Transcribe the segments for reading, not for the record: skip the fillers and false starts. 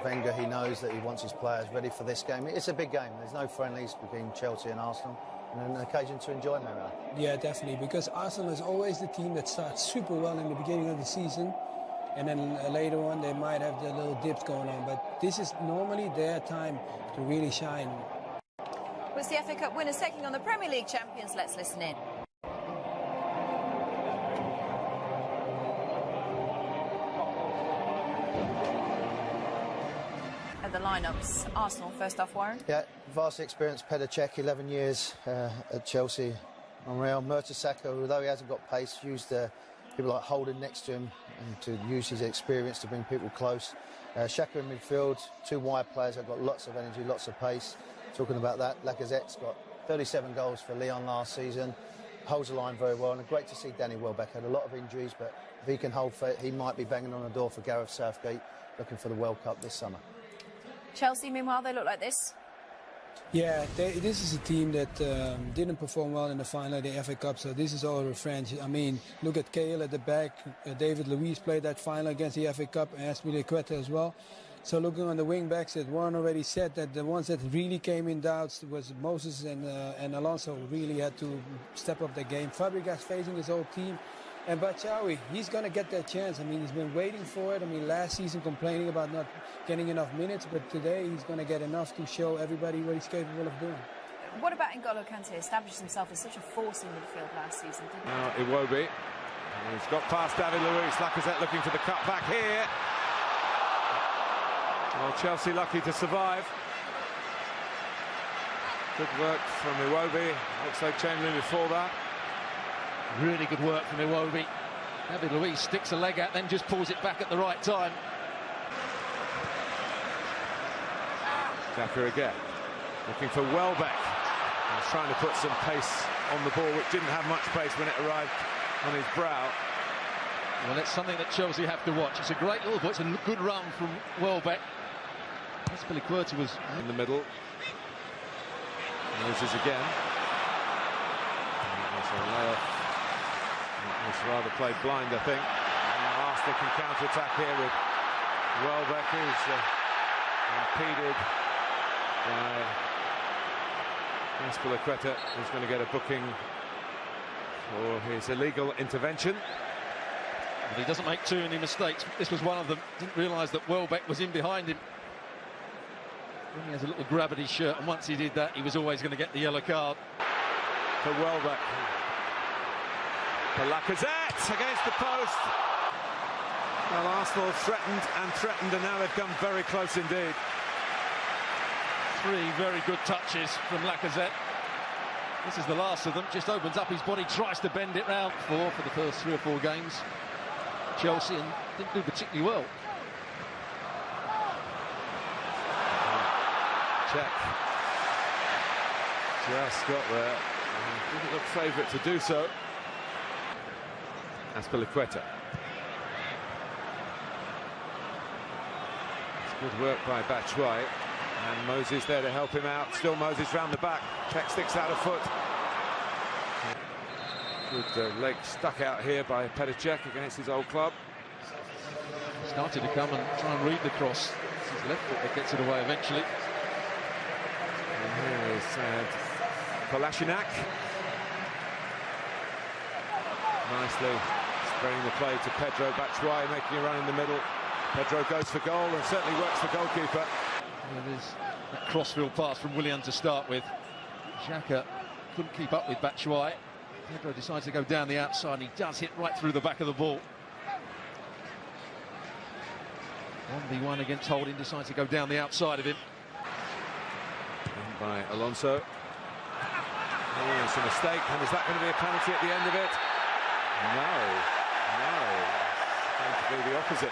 Wenger, he knows that he wants his players ready for this game. It's a big game. There's no friendlies between Chelsea and Arsenal, and an occasion to enjoy, Mario. Yeah, definitely, because Arsenal is always the team that starts super well in the beginning of the season, and then later on they might have their little dips going on. But this is normally their time to really shine. Well, it's the FA Cup winners taking on the Premier League champions. Let's listen in. The lineups. Arsenal first off, Warren. Yeah, vastly experienced Petr Cech, 11 years at Chelsea. Unreal. Mertesacker, although he hasn't got pace, used people like Holden next to him and to use his experience to bring people close. Xhaka in midfield, two wide players that got lots of energy, lots of pace. Talking about that, Lacazette's got 37 goals for Lyon last season. Holds the line very well, and great to see Danny Welbeck. Had a lot of injuries, but if he can hold fit, he might be banging on the door for Gareth Southgate, looking for the World Cup this summer. Chelsea, meanwhile, they look like this. Yeah, this is a team that didn't perform well in the final of the FA Cup, so this is all revenge. I mean, look at Cahill at the back. David Luiz played that final against the FA Cup, and Azpilicueta as well. So looking on the wing backs, that Warren already said that the ones that really came in doubts was Moses and Alonso really had to step up their game. Fabregas facing his whole team. And Batshuayi, he's going to get that chance. I mean, he's been waiting for it. I mean, last season complaining about not getting enough minutes, but today he's going to get enough to show everybody what he's capable of doing. What about N'Golo Kante? Established himself as such a force in midfield last season, didn't he? Now Iwobi. He's got past David Luiz. Lacazette looking for the cut back here. Well, Chelsea lucky to survive. Good work from Iwobi. Looks like Chamberlain before that. Really good work from Iwobi. David Luiz sticks a leg out, then just pulls it back at the right time. Xhaka again, looking for Welbeck. He's trying to put some pace on the ball, which didn't have much pace when it arrived on his brow. Well, it's something that Chelsea have to watch. It's a great little ball. It's a good run from Welbeck. Azpilicueta was in the middle. Moses again. That's a layoff. It's rather played blind, I think. Arsenal can counter-attack here with Welbeck, who's impeded by Azpilicueta, who's going to get a booking for his illegal intervention. But he doesn't make too many mistakes. This was one of them. Didn't realise that Welbeck was in behind him. He has a little grab at his shirt, and once he did that, he was always going to get the yellow card. For Welbeck. For Lacazette against the post. Well, Arsenal threatened, and now they've come very close indeed. Three very good touches from Lacazette. This is the last of them. Just opens up his body, tries to bend it round. For the first 3 or 4 games. Chelsea, and didn't do particularly well. Check. Just got there. Didn't look favourite to do so. Azpilicueta. It's good work by Batshuayi. And Moses there to help him out. Still Moses round the back. Check sticks out a foot. Good leg stuck out here by Petr Cech against his old club. Started to come and try and read the cross. It's his left foot that gets it away eventually. And here is Kolasinac. Nicely spreading the play to Pedro. Batshuayi making a run in the middle. Pedro goes for goal and certainly works the goalkeeper. Well, there's a crossfield pass from Willian to start with. Xhaka couldn't keep up with Batshuayi. Pedro decides to go down the outside, and he does hit right through the back of the ball. 1v1 against Holding, decides to go down the outside of him. In by Alonso. Oh, it's a mistake, and is that going to be a penalty at the end of it? No, it's going to be the opposite.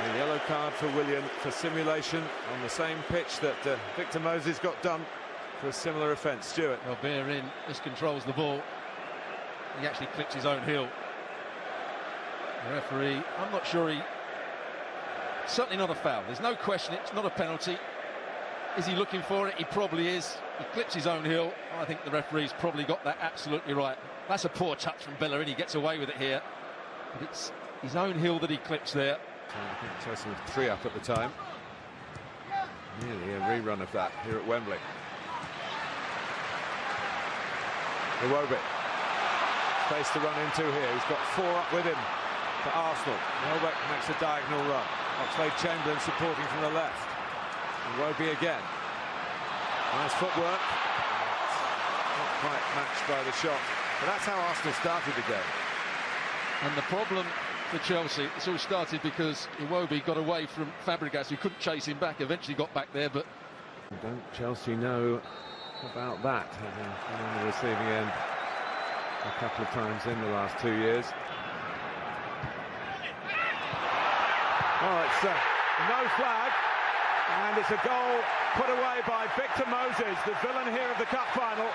A yellow card for Willian for simulation on the same pitch that Victor Moses got done for a similar offence. Stuart. Well, bear in, this controls the ball. He actually clips his own heel. The referee, I'm not sure he... Certainly not a foul. There's no question, it's not a penalty. Is he looking for it? He probably is. He clips his own heel. I think the referee's probably got that absolutely right. That's a poor touch from Bellerin. He gets away with it here. But it's his own heel that he clips there. I think Chelsea were 3 up at the time. Nearly a rerun of that here at Wembley. Iwobi. Space to run into here. He's got 4 up with him for Arsenal. Welbeck makes a diagonal run. Oxlade-Chamberlain supporting from the left. Iwobi again. Nice footwork. Not quite matched by the shot. But that's how Arsenal started the game. And the problem for Chelsea, it's all started because Iwobi got away from Fabregas, who couldn't chase him back, eventually got back there, but... Don't Chelsea know about that, having been on the receiving end a couple of times in the last 2 years. Well, it's no flag, and it's a goal put away by Victor Moses. The villain here of the cup final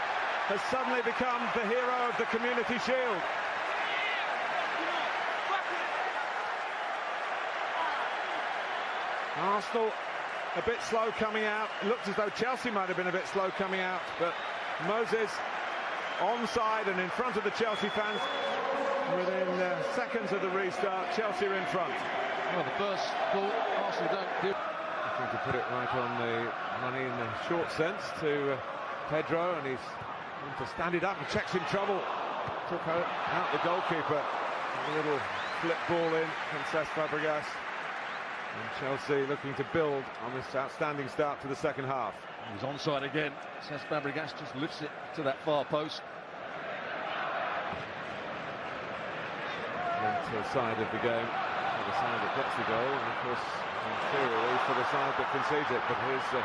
has suddenly become the hero of the Community Shield. Arsenal a bit slow coming out. It looked as though Chelsea might have been a bit slow coming out, but Moses onside and in front of the Chelsea fans. Within seconds of the restart, Chelsea are in front. Well, the first ball, Arsenal don't do. I think to put it right on the money in the short sense to Pedro, and he's going to stand it up and checks in trouble. Took out the goalkeeper. A little flip ball in from Cesc Fabregas. And Chelsea looking to build on this outstanding start to the second half. He's onside again. Cesc Fabregas just lifts it to that far post. To the side of the game, for the side that gets the goal, and of course, inferiorly for the side that concedes it. But here's a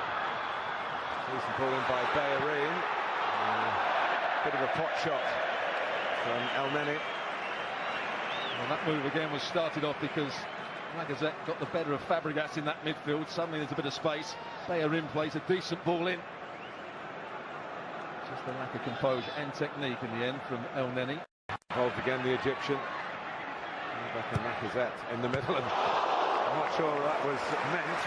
decent ball in by Bellerin. Bit of a pot shot from El Neni. And that move again was started off because Lacazette got the better of Fabregas in that midfield. Suddenly there's a bit of space. Bellerin plays a decent ball in. Just a lack of composure and technique in the end from El Neni. Involved again, the Egyptian. Back and Lacazette in the middle, and I'm not sure that was meant,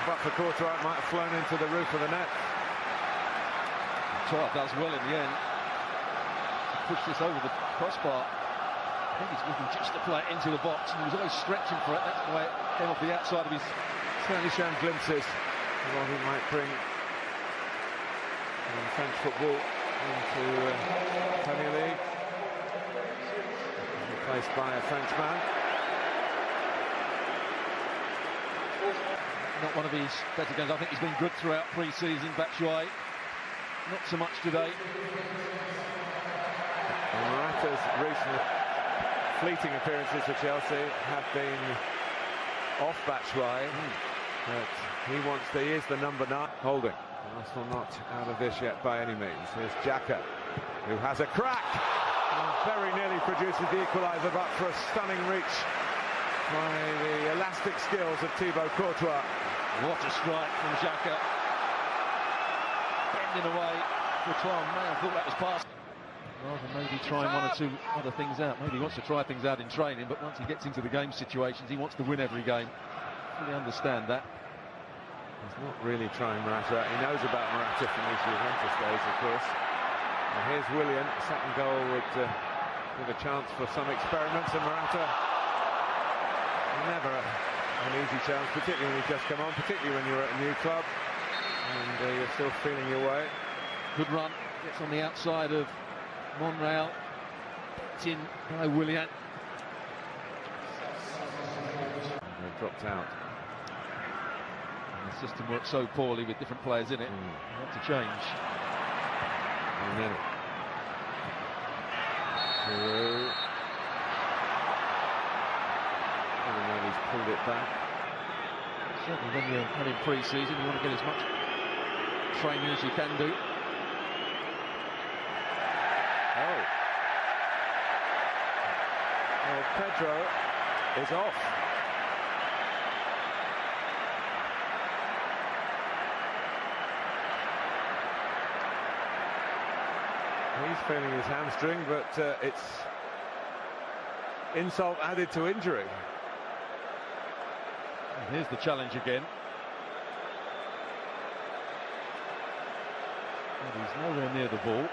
but for Courtois it might have flown into the roof of the net. Courtois does well in the end to push this over the crossbar. I think he's looking just to play it into the box, and he was always stretching for it. That's why it came off the outside of his. Certainly shown glimpses of what he might bring French football into Premier League. Replaced by a Frenchman. Not one of his better games. I think he's been good throughout pre-season. Batshuayi, not so much today. Morata's recent fleeting appearances for Chelsea have been off Batshuayi, but he is the number 9. Holding. Arsenal not out of this yet by any means. Here's Xhaka, who has a crack. Very nearly produces the equaliser, but for a stunning reach by the elastic skills of Thibaut Courtois. What a strike from Xhaka. Bending away. Courtois may have thought that was past. Rather maybe trying one or two other things out. Maybe he wants to try things out in training, but once he gets into the game situations, he wants to win every game. Fully understand that. He's not really trying Morata. He knows about Morata from his Juventus days, of course. And here's Willian. Second goal would give a chance for some experiments, and Morata never an easy chance, particularly when you've just come on, particularly when you're at a new club and you're still feeling your way. Good run, gets on the outside of Monreal, picked in by Willian. They've dropped out. And the system works so poorly with different players in it. You have to change. And then through. Even though he's pulled it back. Certainly when you're having pre-season, you want to get as much training as you can do. Oh. Well, Pedro is off. He's feeling his hamstring, but it's insult added to injury. And here's the challenge again. But he's nowhere near the ball.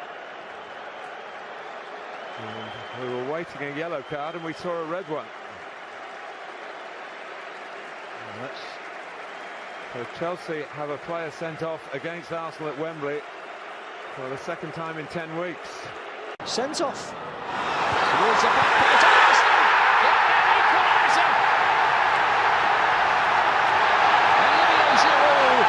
And we were waiting a yellow card and we saw a red one. And that's So Chelsea have a player sent off against Arsenal at Wembley for the second time in 10 weeks. Sent off. Towards the back post. Arsenal! Equaliser! Olivier Giroud!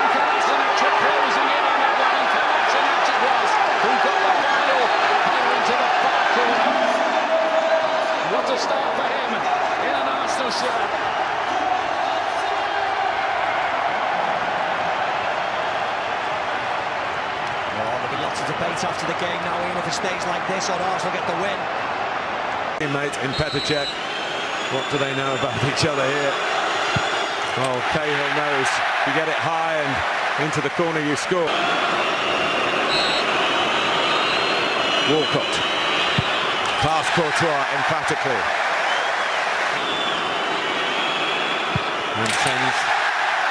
Kolasinac closing in on that one, and Kolasinac it was who got the final here into the far corner. What a start for him in an Arsenal shirt. Lots of debate after the game now, Ian, if it stays like this or Arsenal get the win. Teammate in Petr Cech. What do they know about each other here? Oh, Cahill knows. You get it high and into the corner, you score. Walcott. Past Courtois emphatically. And sends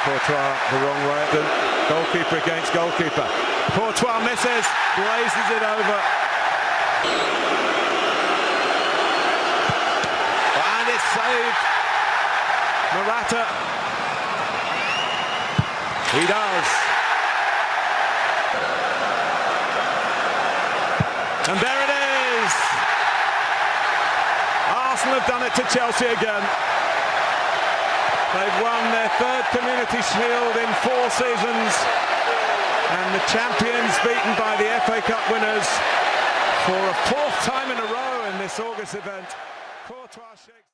Courtois the wrong way. The goalkeeper against goalkeeper. Courtois misses, blazes it over. And it's saved. Morata. He does. And there it is. Arsenal have done it to Chelsea again. They've won their third Community Shield in 4 seasons. And the champions beaten by the FA Cup winners for a 4th time in a row in this August event. Courtois shakes